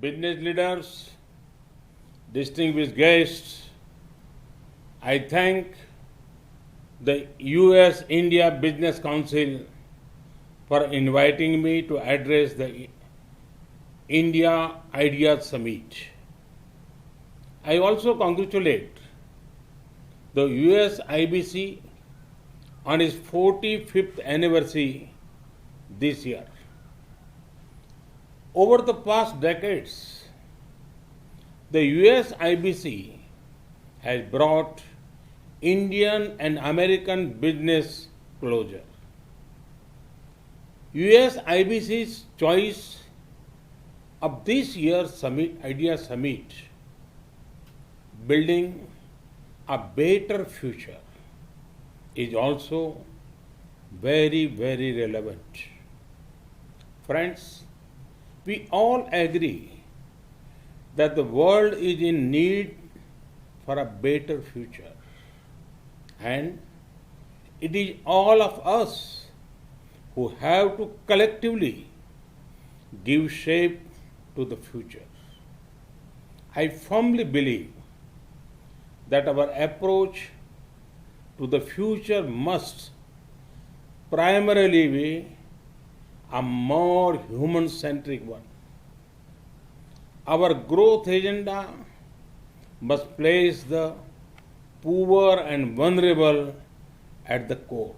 business leaders, distinguished guests, I thank the US India Business Council for inviting me to address the India Ideas Summit. I also congratulate the US IBC on its 45th anniversary this year. Over the past decades, the US IBC has brought Indian and American business closer. US IBC's choice of this year's Idea Summit, building a better future, is also very, very relevant. Friends, we all agree that the world is in need for a better future. And it is all of us who have to collectively give shape to the future. I firmly believe that our approach to the future must primarily be a more human-centric one. Our growth agenda must place the poor and vulnerable at the core.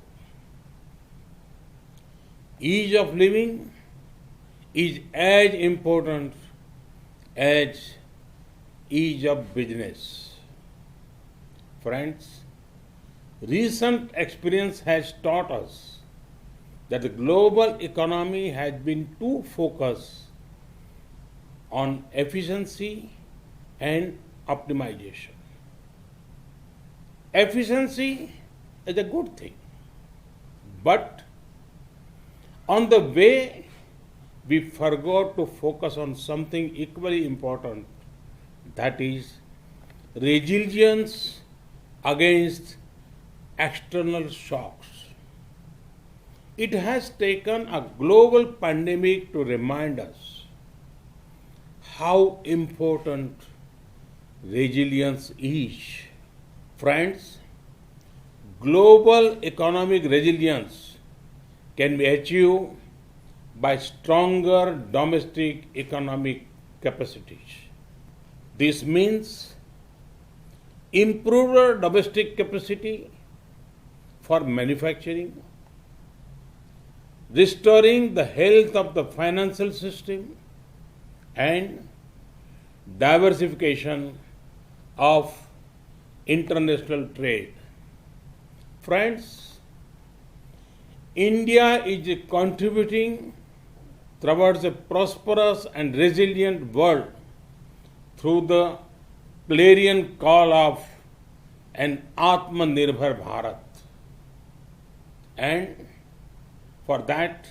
Ease of living is as important as ease of business. Friends, recent experience has taught us that the global economy has been too focused on efficiency and optimization. Efficiency is a good thing, but on the way we forgot to focus on something equally important, that is resilience against external shocks. It has taken a global pandemic to remind us how important resilience is. Friends, global economic resilience can be achieved by stronger domestic economic capacities. This means improved domestic capacity for manufacturing, restoring the health of the financial system, and diversification of international trade. Friends, India is contributing towards a prosperous and resilient world through the clarion call of an Atmanirbhar Bharat. And for that,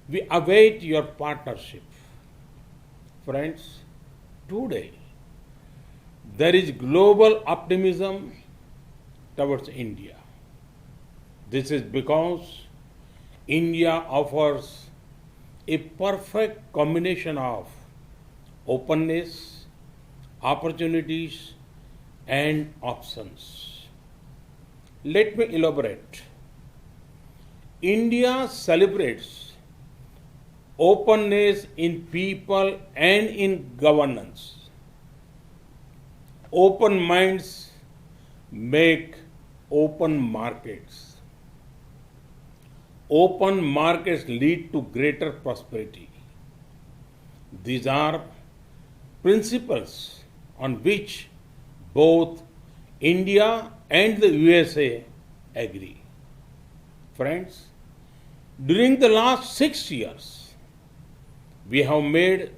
we await your partnership. Friends, today there is global optimism towards India. This is because India offers a perfect combination of openness, opportunities, and options. Let me elaborate. India celebrates openness in people and in governance. Open minds make open markets. Open markets lead to greater prosperity. These are principles on which both India and the USA agree. Friends, during the last 6 years, we have made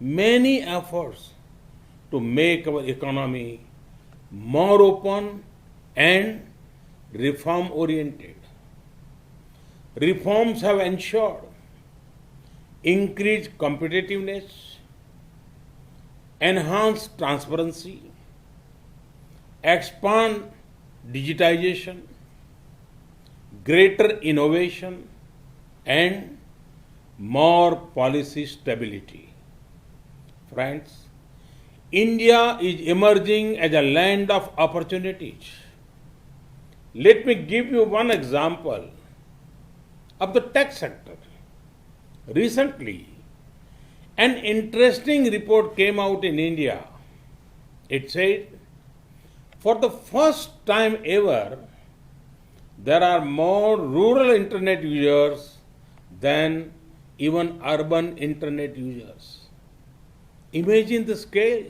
many efforts to make our economy more open and reform oriented. Reforms have ensured increased competitiveness, enhanced transparency, expand digitization, greater innovation, and more policy stability. Friends, India is emerging as a land of opportunities. Let me give you one example of the tech sector. Recently, an interesting report came out in India. It said, for the first time ever, there are more rural internet users than even urban internet users. Imagine the scale.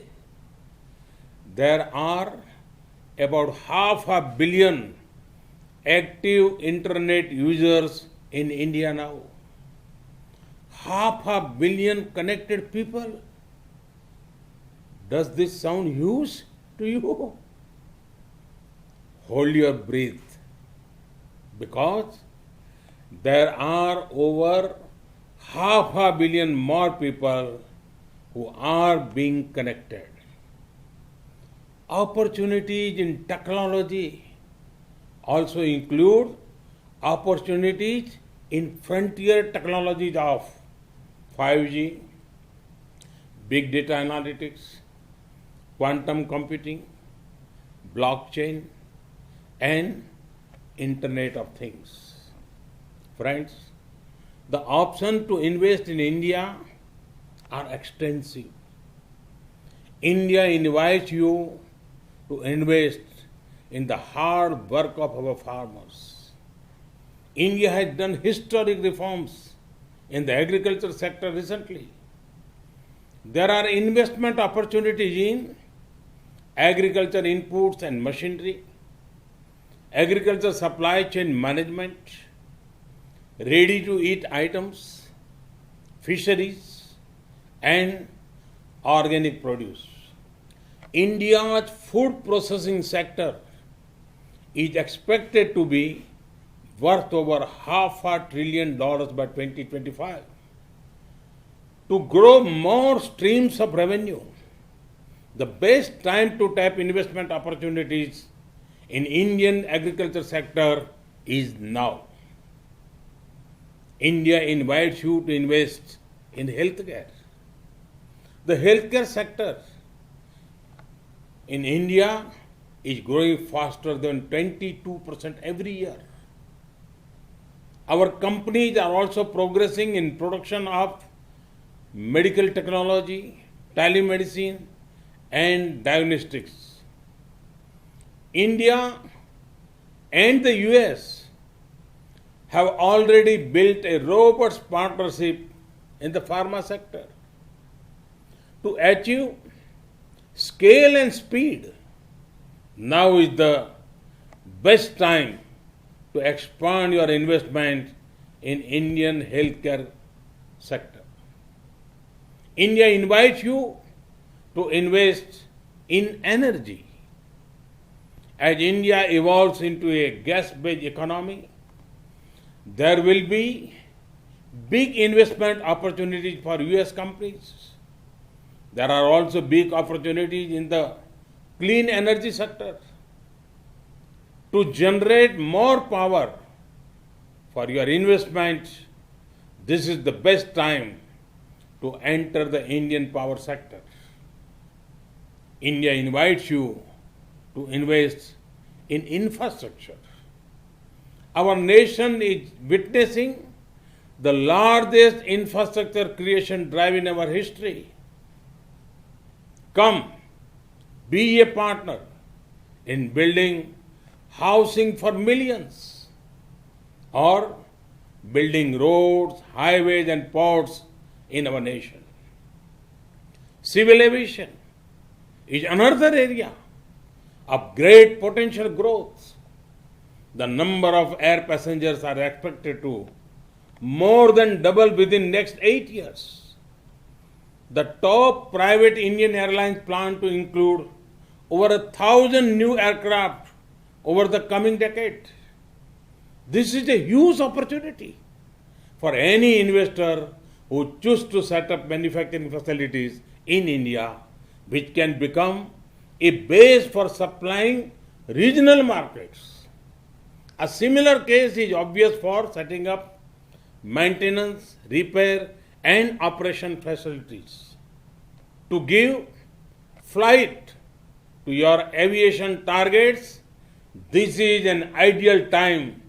There are about 500 million active internet users in India now. 500 million connected people. Does this sound huge to you? Hold your breath, because there are over 500 million more people who are being connected. Opportunities in technology also include opportunities in frontier technologies of 5G, big data analytics, quantum computing, blockchain, and Internet of Things. Friends, the options to invest in India are extensive. India invites you to invest in the hard work of our farmers. India has done historic reforms in the agriculture sector recently. There are investment opportunities in agriculture inputs and machinery, agriculture supply chain management, ready-to-eat items, fisheries, and organic produce. India's food processing sector is expected to be worth over $500 billion by 2025. To grow more streams of revenue, the best time to tap investment opportunities in Indian agriculture sector is now. India invites you to invest in healthcare. The healthcare sector in India is growing faster than 22% every year. Our companies are also progressing in production of medical technology, telemedicine, and diagnostics. India and the US have already built a robust partnership in the pharma sector. To achieve scale and speed, now is the best time to expand your investment in Indian healthcare sector. India invites you to invest in energy. As India evolves into a gas-based economy, there will be big investment opportunities for US companies. There are also big opportunities in the clean energy sector. To generate more power for your investment, this is the best time to enter the Indian power sector. India invites you to invest in infrastructure. Our nation is witnessing the largest infrastructure creation drive in our history. Come, be a partner in building housing for millions, or building roads, highways, and ports in our nation. Civil aviation is another area of great potential growth. The number of air passengers are expected to more than double within next 8 years. The top private Indian airlines plan to include over 1,000 new aircraft over the coming decade. This is a huge opportunity for any investor who chooses to set up manufacturing facilities in India, which can become a base for supplying regional markets. A similar case is obvious for setting up maintenance, repair, and operation facilities. to give flight to your aviation targets, this is an ideal time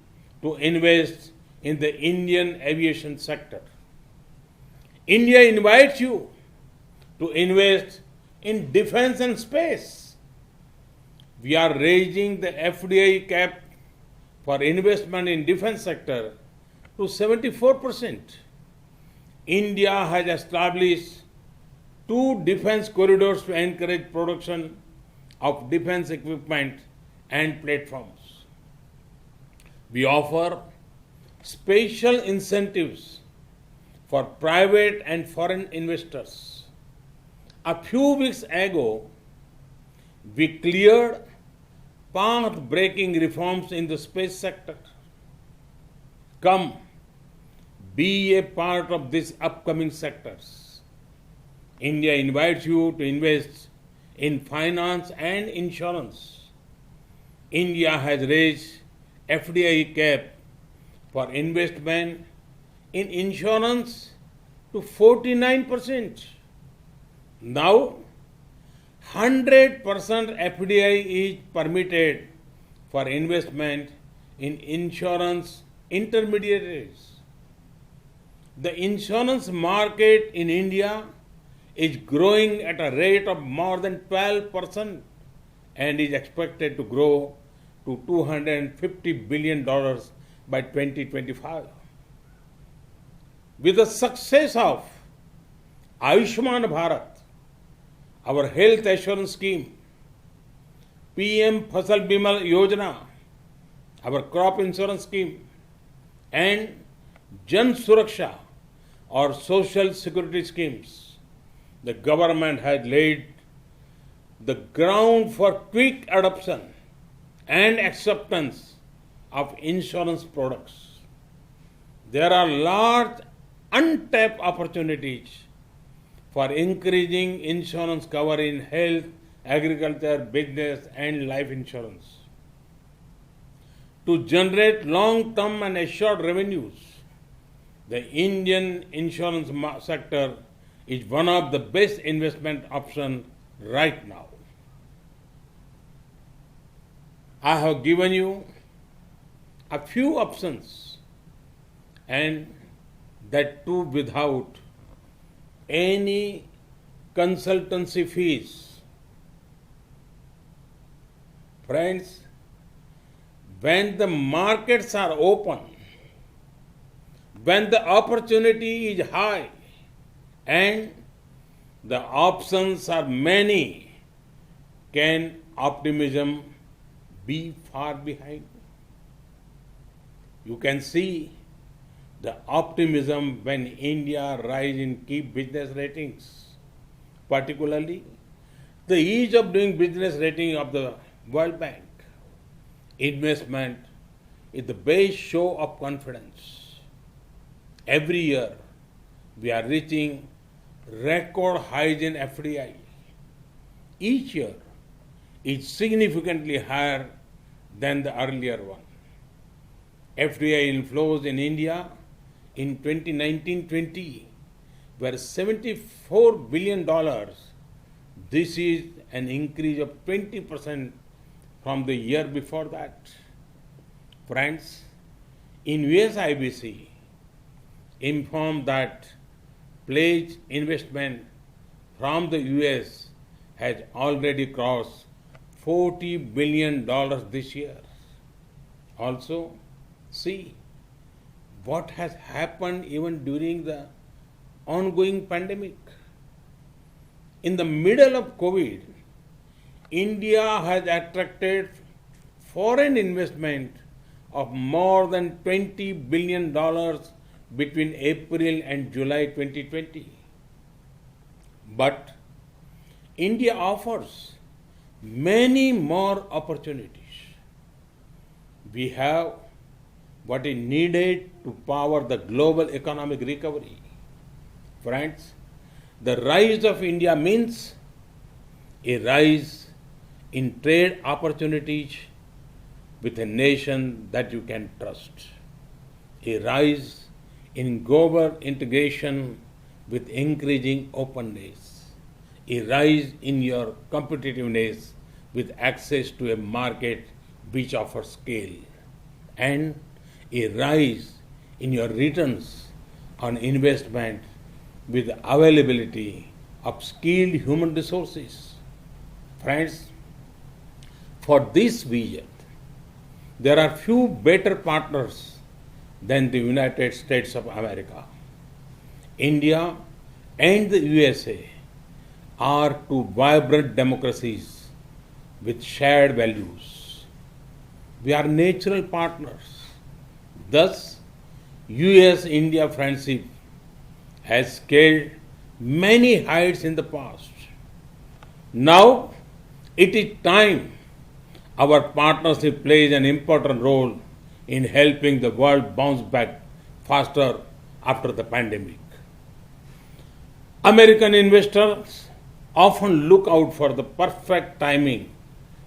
to invest in the Indian aviation sector. India invites you to invest in defense and space. We are raising the FDI cap for investment in defense sector to 74%. India has established 2 defense corridors to encourage production of defense equipment and platforms. We offer special incentives for private and foreign investors. A few weeks ago, we cleared path-breaking reforms in the space sector. Come, be a part of these upcoming sectors. India invites you to invest in finance and insurance. India has raised FDI cap for investment in insurance to 49%. Now, 100% FDI is permitted for investment in insurance intermediaries. The insurance market in India is growing at a rate of more than 12% and is expected to grow to $250 billion by 2025. With the success of Ayushman Bharat, our health assurance scheme, PM Fasal Bima Yojana, our crop insurance scheme, and Jan Suraksha, or social security schemes, the government has laid the ground for quick adoption and acceptance of insurance products. There are large untapped opportunities for increasing insurance cover in health, agriculture, business, and life insurance. To generate long-term and assured revenues, the Indian insurance sector is one of the best investment options right now. I have given you a few options, and that too without any consultancy fees. Friends, when the markets are open, when the opportunity is high and the options are many, can optimism be far behind? You can see the optimism when India rise in key business ratings, particularly the ease of doing business rating of the World Bank. Investment is the base show of confidence. Every year, we are reaching record highs in FDI. Each year is significantly higher than the earlier one. FDI inflows in India in 2019-20 were $74 billion. This is an increase of 20% from the year before that. Friends, in US IBC informed that pledged investment from the US has already crossed $40 billion this year. Also, see what has happened even during the ongoing pandemic. In the middle of COVID, India has attracted foreign investment of more than $20 billion between April and July 2020. But India offers many more opportunities. We have what is needed to power the global economic recovery. Friends, the rise of India means a rise in trade opportunities with a nation that you can trust, a rise in global integration with increasing openness, a rise in your competitiveness with access to a market which offers scale, and a rise in your returns on investment with availability of skilled human resources. Friends, for this vision, there are few better partners than the United States of America. India and the USA are two vibrant democracies with shared values. We are natural partners. Thus, US India friendship has scaled many heights in the past. Now, it is time our partnership plays an important role in helping the world bounce back faster after the pandemic. American investors often look out for the perfect timing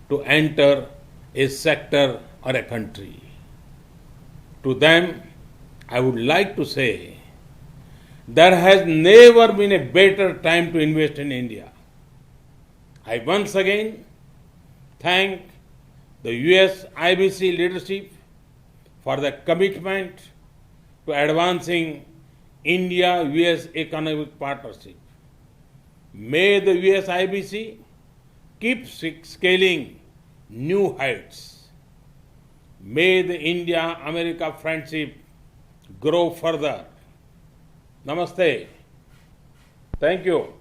to enter a sector or a country. To them, I would like to say there has never been a better time to invest in India. I once again thank the US IBC leadership for the commitment to advancing India US economic partnership. May the US IBC keep scaling new heights. May the India America friendship grow further. Namaste. Thank you.